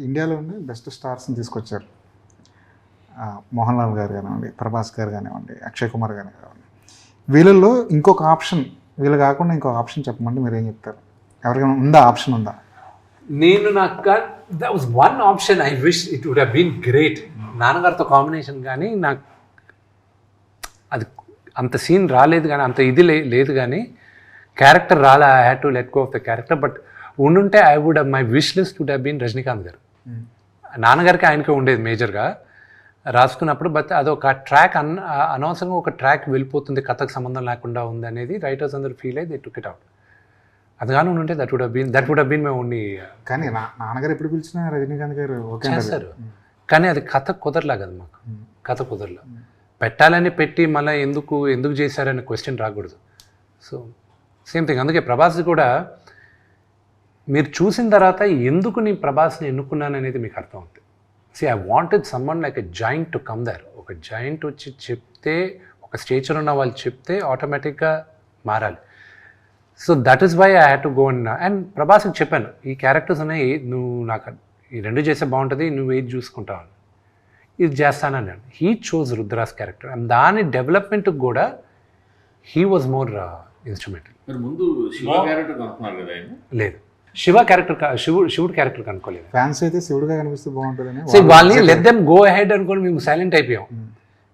ఇండియాలోనే బెస్ట్ స్టార్స్ని తీసుకొచ్చారు. మోహన్ లాల్ గారు కానివ్వండి, ప్రభాస్ గారు కానివ్వండి, అక్షయ్ కుమార్ గారు కానివ్వండి. వీళ్ళల్లో ఇంకొక ఆప్షన్, వీళ్ళు కాకుండా ఇంకొక ఆప్షన్ చెప్పమంటే మీరు ఏం చెప్తారు? ఎవరికైనా ఉందా ఆప్షన్ ఉందా? నాకు that was one option. I wish it would have been great. నాన్నగారితో కాంబినేషన్ కానీ నాకు అది అంత సీన్ రాలేదు, కానీ అంత ఇది లేదు, కానీ క్యారెక్టర్ రాలే. I had to let go of the character. But ఉండుంటే I would my wish list would have been Rajinikanth garu. నాన్నగారికి ఆయనకే ఉండేది మేజర్గా రాసుకున్నప్పుడు. బట్ అదొక ట్రాక్ అనవసరంగా ఒక ట్రాక్ వెళ్ళిపోతుంది, కథకు సంబంధం లేకుండా ఉంది అనేది రైటర్స్ అందరూ ఫీల్ అయ్యి దే టుక్ ఇట్ అవుట్. అది కానీ ఉంటే దట్ వుడ్ హ్యావ్ బీన్ మేము ఉండి. కానీ నాన్నగారు ఎప్పుడు పిలిచినా రజనీకాంత్ గారు ఓకే చేస్తారు, కానీ అది కథ కుదరలా కదా మాకు. కథ కుదరలా. పెట్టాలని పెట్టి మళ్ళీ ఎందుకు చేశారనే క్వశ్చన్ రాకూడదు. So same thing. అందుకే ప్రభాస్ కూడా మీరు చూసిన తర్వాత ఎందుకు నేను ప్రభాస్ని ఎన్నుకున్నాను అనేది మీకు అర్థం అవుతుంది. I wanted someone like a giant to come there. ఒక జాయింట్ వచ్చి చెప్తే, ఒక స్టేచర్ ఉన్న వాళ్ళు చెప్తే ఆటోమేటిక్గా మారాలి. So that is why I had to go and ప్రభాస్కి చెప్పాను, ఈ క్యారెక్టర్స్ ఉన్నాయి, నువ్వు నాకు ఈ రెండు చేస్తే బాగుంటుంది, నువ్వు ఏది చూసుకుంటావు, ఇది చేస్తానన్నాడు. He chose Rudra's character and దాని డెవలప్మెంట్కి కూడా హీ వాజ్ మోర్ ఇన్స్ట్రుమెంటల్. లేదు, శివ క్యారెక్టర్, శివుడు క్యారెక్టర్ అనుకోలేదు. ఫ్యాన్స్ అయితే శివుడుగా కనిపిస్తే బాగుంటుందని సో వాళ్ళని లెట్ దెమ్ గో అహెడ్ అనుకోని మేము సైలెంట్ అయిపోయాం.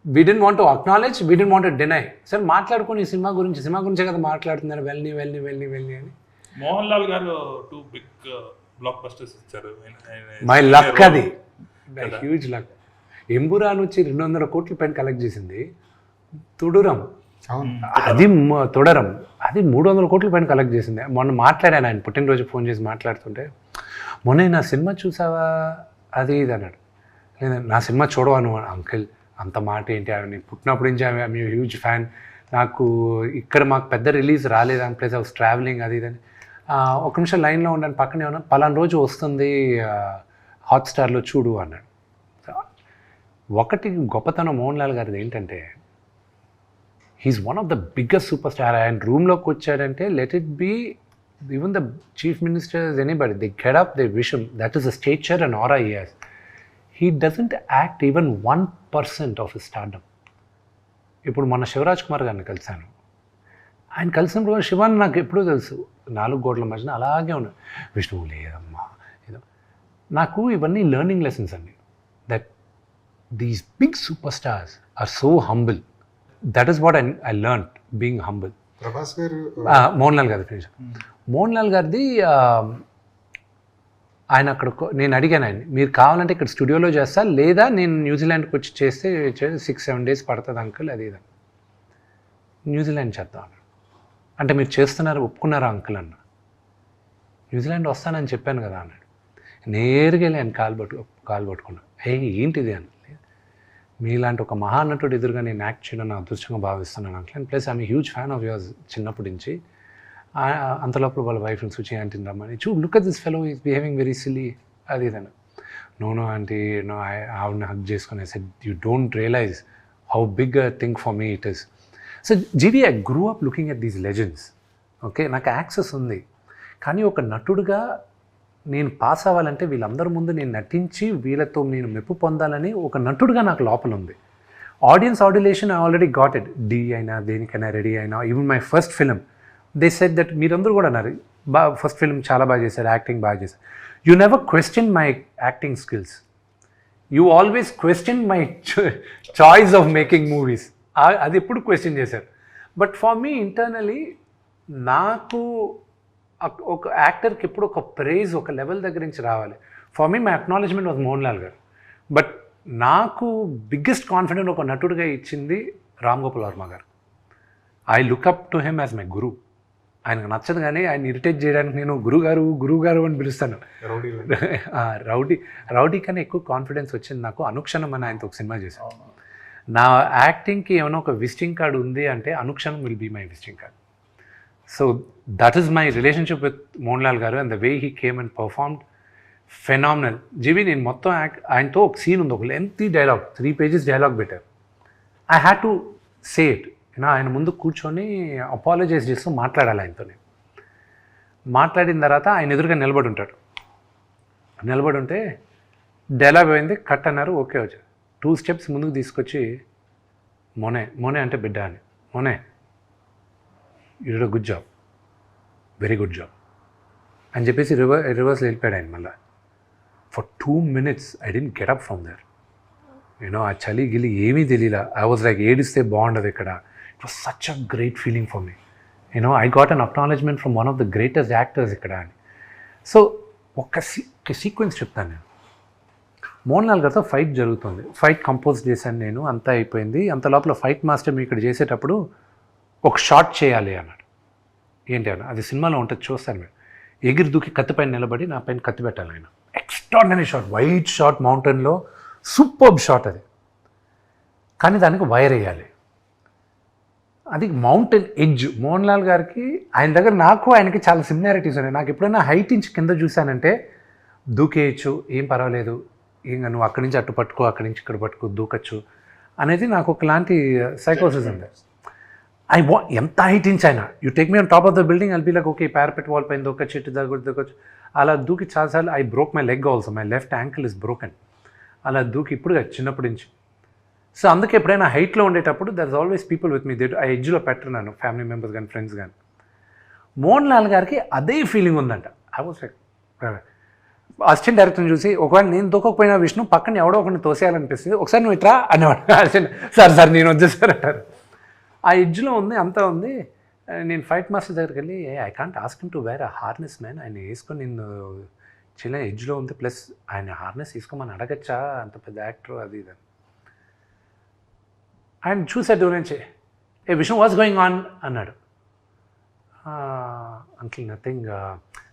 We didn't want to acknowledge, we didn't want to deny. సరే మాట్లాడుకొని ఈ సినిమా గురించే కదా మాట్లాడుతున్నారు, వెళ్ళి అని. మోహన్ లాల్ గారు 2 బిగ్ బ్లాక్ బస్టర్స్ ఇచ్చారు. మై లక్, అది హ్యూజ్ లక్. ఎంబురాన్ వచ్చి 200 కోట్ల పైన కలెక్ట్ చేసింది. తుడురం అది తొడరం అది 300 కోట్ల పైన కలెక్ట్ చేసింది. మొన్న మాట్లాడాను, ఆయన పుట్టినరోజు ఫోన్ చేసి మాట్లాడుతుంటే, మొన్న నా సినిమా చూసావా అది ఇది అన్నాడు. లేదా నా సినిమా చూడవాను అంకిల్, అంత మాట ఏంటి, నేను పుట్టినప్పటి నుంచి ఐఎమ్ హ్యూజ్ ఫ్యాన్. నాకు ఇక్కడ మాకు పెద్ద రిలీజ్ రాలేదు అని, ప్లస్ ఐ వాస్ ట్రావెలింగ్ అది ఇదని. ఒక నిమిషం లైన్లో ఉండని, పక్కనే ఉన్నాను, పలానా రోజు వస్తుంది హాట్స్టార్లో చూడు అన్నాడు. ఒకటి గొప్పతనం మోహన్ లాల్ గారిది ఏంటంటే, he's one of the biggest superstar. ఆయన రూమ్లోకి వచ్చాడంటే let it be even the chief ministers, anybody, they get up, they wish him. That is the stature and aura he has. He doesn't act even 1% of his stardom. ఇప్పుడు మన శివరాజ్ కుమార్ గారిని కలిశాను. ఆయన కలిసినప్పుడు శివాన్ నాకు ఎప్పుడూ తెలుసు, 4 గోడల మధ్యన అలాగే ఉన్నాడు. విష్ణువు లేదమ్మా ఏదో. నాకు ఇవన్నీ లెర్నింగ్ లెసన్స్ అండి. That these big superstars are so humble. That is what I learn, being humble. Prabhas garu, Mohan Lal గారి ఫినిష్. మోహన్ లాల్ గారిది ఆయన అక్కడ నేను అడిగాను ఆయన, మీరు కావాలంటే ఇక్కడ స్టూడియోలో చేస్తా, లేదా నేను న్యూజిలాండ్కి వచ్చి చేస్తే 6-7 days పడుతుంది అంకుల్ అది ఇది. న్యూజిలాండ్ చేద్దాం అన్నాడు. అంటే మీరు చేస్తున్నారు, ఒప్పుకున్నారా అంకుల్ అన్న. న్యూజిలాండ్ వస్తానని చెప్పాను కదా అన్నాడు. నేరుగా వెళ్ళి ఆయన కాలు పట్టుకున్నాను. ఏంటిది అని. మీలాంటి ఒక మహానటుడు ఎదురుగా నేను యాక్ట్ చేయడం నా అదృష్టంగా భావిస్తున్నాను uncle. And plus I'm huge fan of yours చిన్నప్పటి నుంచి. అంతలోపల వాళ్ళ వైఫ్ని చూచి ఆంటీని రమ్మని, look at this fellow is behaving very silly అది ఇదని. నో ఆంటీ, ఆవిడని హగ్ చేసుకుని I said, you don't realise how big a thing for me it is. So Jeevi, I grew up looking at these legends. Okay, నాకు access ఉంది, కానీ ఒక నటుడుగా నేను పాస్ అవ్వాలంటే వీళ్ళందరి ముందు నేను నటించి వీళ్ళతో నేను మెప్పు పొందాలని ఒక నటుడుగా నాకు లోపల ఉంది. Audience adulation I already got it. డీ అయినా దేనికైనా రెడీ అయినా, even my first film they said that, మీరందరూ కూడా అన్నారు ఫస్ట్ ఫిలిం చాలా బాగా చేశారు, యాక్టింగ్ బాగా చేశారు. You never question my acting skills, you always question my choice of making movies. అది ఎప్పుడు క్వశ్చన్ చేశారు. బట్ ఫర్ మీ ఇంటర్నలీ, నాకు ఒక యాక్టర్కి ఎప్పుడు ఒక ప్రైజ్, ఒక లెవెల్ దగ్గర నుంచి రావాలి. For me my acknowledgement was Mohan Lal గారు. బట్ నాకు బిగ్గెస్ట్ కాన్ఫిడెంట్ ఒక నటుడిగా ఇచ్చింది Ram Gopal Varma garu. I look up to him as my guru. ఆయనకు నచ్చదు, కానీ ఆయన ఇరిటేట్ చేయడానికి నేను గురుగారు అని పిలుస్తాను. రౌడీ కన్నా ఎక్కువ కాన్ఫిడెన్స్ వచ్చింది నాకు అనుక్షణం అని ఆయనతో ఒక సినిమా చేశాను. నా యాక్టింగ్కి ఏమైనా ఒక విజిటింగ్ కార్డు ఉంది అంటే అనుక్షణం will be my visiting card. So that is my relationship with Mohan Lal గారు and the way he came and performed phenomenal. జీవి, నేను మొత్తం ఆయనతో ఒక సీన్ ఉంది, ఒక లెంతీ డైలాగ్, 3 pages డైలాగ్ పెట్టారు. I had to say it. ఆయన ముందు కూర్చొని అపాలజైజ్ చేస్తూ మాట్లాడాలి ఆయనతో. నేను మాట్లాడిన తర్వాత ఆయన ఎదురుగా నిలబడి ఉంటాడు. నిలబడి ఉంటే డైలాగ్ పోయింది, కట్ అన్నారు, ఓకే వచ్చారు. 2 steps ముందుకు తీసుకొచ్చి మోనే అంటే బిడ్డ అని, మోనే you did a good job, very good job అని చెప్పేసి రివర్స్లో వెళ్ళిపోయాడు ఆయన. మళ్ళీ for 2 minutes I didn't get up from there. ఆ చలి గిలి ఏమీ తెలియలా. ఐ వాజ్ లైక్ ఏడిస్తే బాగుండదు ఇక్కడ. It was such a great feeling for me. I got an acknowledgement from one of the greatest actors ఇక్కడ అని. సో ఒక సీక్వెన్స్ చెప్తాను నేను. మోహన్ లాల్ గారితో ఫైట్ జరుగుతుంది, ఫైట్ కంపోజ్ చేశాను నేను, అంతా అయిపోయింది. అంత లోపల ఫైట్ మాస్టర్ మీ ఇక్కడ చేసేటప్పుడు ఒక షాట్ చేయాలి అన్నాడు. ఏంటి అన్న, అది సినిమాలో ఉంటుంది, చూస్తాను మీరు. ఎగిరి దూకి కత్తి పైన నిలబడి నా పైన కత్తి పెట్టాలి ఆయన. ఎక్స్ట్రాడినరీ షాట్, వైట్ షాట్, మౌంటైన్లో సూపర్బ్ షాట్ అది. కానీ దానికి వైర్ వేయాలి. అది మౌంటైన్ ఎడ్జ్. మోహన్ లాల్ గారికి ఆయన దగ్గర నాకు ఆయనకి చాలా సిమిలారిటీస్ ఉన్నాయి. నాకు ఎప్పుడైనా హైట్ నుంచి కింద చూశానంటే దూకేయచ్చు, ఏం పర్వాలేదు, ఇంకా నువ్వు అక్కడి నుంచి అటు పట్టుకో, అక్కడి నుంచి ఇక్కడ పట్టుకో, దూకచ్చు అనేది నాకు ఒకలాంటి సైకోసిస్ ఉంది. ఎంత హైట్ నుంచి అయినా you take me on top of the building, I'll be like okay, parapet wall పైన దూకొచ్చు, ఇటు దూకొచ్చు. అలా దూకి చాలాసార్లు I broke my leg also, my left ankle is broken. అలా దూకి ఇప్పుడు చిన్నప్పటి నుంచి. సో అందుకే ఎప్పుడైనా హైట్లో ఉండేటప్పుడు there is always people with me, ఆ ఎడ్జ్లో పెట్టరు నన్ను, ఫ్యామిలీ మెంబర్స్ కానీ ఫ్రెండ్స్ కానీ. మోహన్ లాల్ గారికి అదే ఫీలింగ్ ఉందంట. ఐ వాస్ లైక్, అసిస్టెంట్ డైరెక్టర్ని చూసి ఒకవేళ నేను దూకపోయినా విష్ణు పక్కన ఎవడో ఒకరిని తోసేయాలనిపిస్తుంది, ఒకసారి నువ్వు ఇట్రా అనేవాడు. అసిస్టెంట్ సార్ నేను వచ్చేసారు అంటారు. ఆ ఎడ్జ్లో ఉంది, అంతా ఉంది. నేను ఫైట్ మాస్టర్ దగ్గరికి వెళ్ళి I can't ask him to wear a harness man, ఆయన వేసుకొని నేను చిన్న ఎడ్జ్లో ఉంది, ప్లస్ ఆయన హార్నెస్ తీసుకోమని అడగచ్చా, అంత పెద్ద యాక్టర్ అది ఇది. ఆయన చూసాడు దూరం నుంచి, ఏ విష్ణు వాట్స్ గోయింగ్ ఆన్ అన్నాడు. Uncle nothing,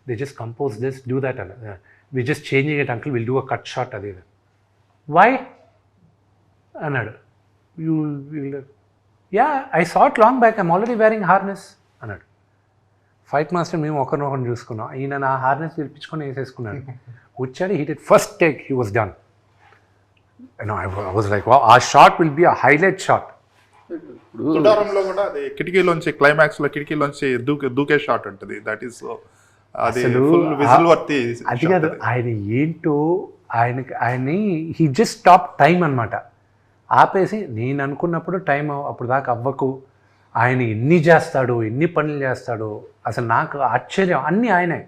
they just compose this, do that అన్న, we just changing it uncle, will do a cut shot అది ఇది. వై అన్నాడు. You ya I saw it long back, I'm already wearing harness అన్నాడు. Fight master మేము ఒకరినొకరిని చూసుకున్నాం. ఈయన నా హార్నెస్ పిలిపించుకొని వేసేసుకున్నాడు. వచ్చాడు, he did first take, he was done. I was like ఆ shot will be a highlight shot. తుడారంలో కూడా అది కిటికీలోంచి, క్లైమాక్స్ లో కిటికీలోంచి దూకే షాట్ ఉంటుంది. దట్ ఈస్ అది విజువల్ వర్తి. అది కాదు, ఆయన ఏంటో ఆయన్ని హీ జస్ట్ స్టాప్ టైం అనమాట. ఆపేసి నేను అనుకున్నప్పుడు టైం అప్పుడు దాకా అవ్వకు, ఆయన ఎన్ని చేస్తాడు, ఎన్ని పనులు చేస్తాడు, అసలు నాకు ఆశ్చర్యం. అన్నీ ఆయనే,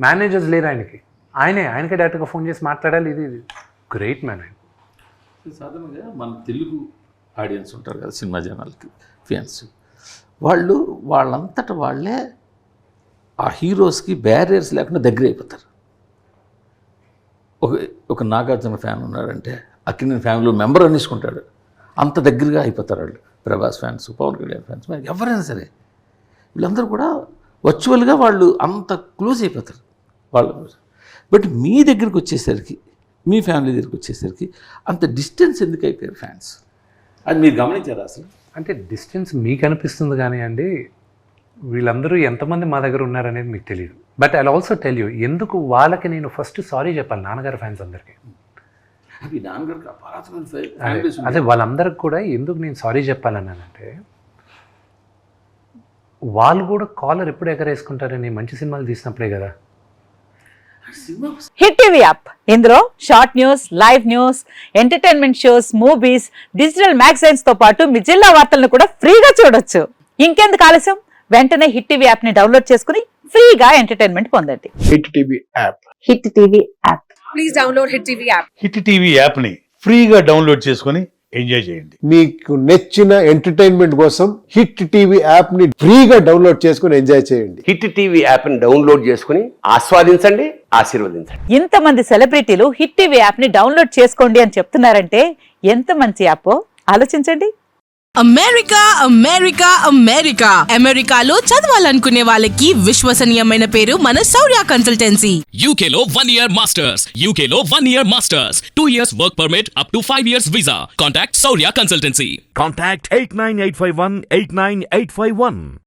మేనేజర్స్ లేరు ఆయనకి, ఆయనకే డైరెక్ట్గా ఫోన్ చేసి మాట్లాడాలి. ఇది గ్రేట్ మ్యాన్ ఆయన. సాధారణంగా మన తెలుగు ఆడియన్స్ ఉంటారు కదా, సినిమా జనాలకి ఫ్యాన్స్, వాళ్ళంతటా వాళ్ళే ఆ హీరోస్కి బ్యారియర్స్ లేకుండా దగ్గర అయిపోతారు. ఒక నాగార్జున ఫ్యాన్ ఉన్నారంటే అక్కినేని ఫ్యామిలీ మెంబర్ అనేసుకుంటాడు, అంత దగ్గరగా అయిపోతారు వాళ్ళు. ప్రభాస్ ఫ్యాన్స్, పవన్ కళ్యాణ్ ఫ్యాన్స్, ఎవరైనా సరే వీళ్ళందరూ కూడా వర్చువల్గా వాళ్ళు అంత క్లోజ్ అయిపోతారు వాళ్ళు. బట్ మీ దగ్గరికి వచ్చేసరికి, మీ ఫ్యామిలీ దగ్గరికి వచ్చేసరికి అంత డిస్టెన్స్ ఎందుకు అయిపోయారు ఫ్యాన్స్? అది మీరు గమనించారా అసలు? అంటే డిస్టెన్స్ మీకు అనిపిస్తుంది కానీ అండి, వీళ్ళందరూ ఎంతమంది మా దగ్గర ఉన్నారనేది మీకు తెలియదు. But I also tell you, ఎందుకు వాళ్ళకి నేను ఫస్ట్ సారీ చెప్పాలి నాన్నగారి ఫ్యాన్స్ అందరికీ. అదే వాళ్ళందరికి కూడా ఎందుకు నేను సారీ చెప్పాలన్నానంటే, వాళ్ళు కూడా కాలర్ ఎప్పుడు ఎగరేసుకుంటారని మంచి సినిమాలు తీసినప్పుడే కదా. హిట్ టీవీ యాప్, ఇందులో short news, live news, entertainment shows, movies, digital magazines తో పాటు మీ జిల్లా వార్తలను కూడా ఫ్రీగా చూడొచ్చు. ఇంకెందుకు ఆలస్యం, వెంటనే హిట్ టీవీ యాప్ ని డౌన్లోడ్ చేసుకుని ఫ్రీగా ఎంటర్టైన్మెంట్ పొందండి. Hit TV app, hit TV app, please download hit TV app. Hit TV యాప్ని ఫ్రీగా డౌన్లోడ్ చేసుకొని ఎంజాయ్ చేయండి. మీకు నచ్చిన ఎంటర్టైన్మెంట్ కోసం హిట్ టీవీ యాప్ ని ఫ్రీగా డౌన్లోడ్ చేసుకొని ఎంజాయ్ చేయండి. హిట్ టీవీ యాప్ ని డౌన్లోడ్ చేసుకుని ఆస్వాదించండి, ఆశీర్వదించండి. ఇంతమంది సెలబ్రిటీలు హిట్ టీవీ యాప్ ని డౌన్లోడ్ చేసుకోండి అని చెప్తున్నారంటే ఎంత మంచి యాప్ ఆలోచించండి. అమెరికా అమెరికా అమెరికా అమెరికాలో చదవాలనుకునే వాళ్ళకి విశ్వసనీయమైన పేరు మన శౌర్య కన్సల్టెన్సీ. UK లో 1 year masters, UK లో 1 year masters, 2 years work permit up to 5 years visa. Contact Saurya Consultancy. Contact 89851 89851.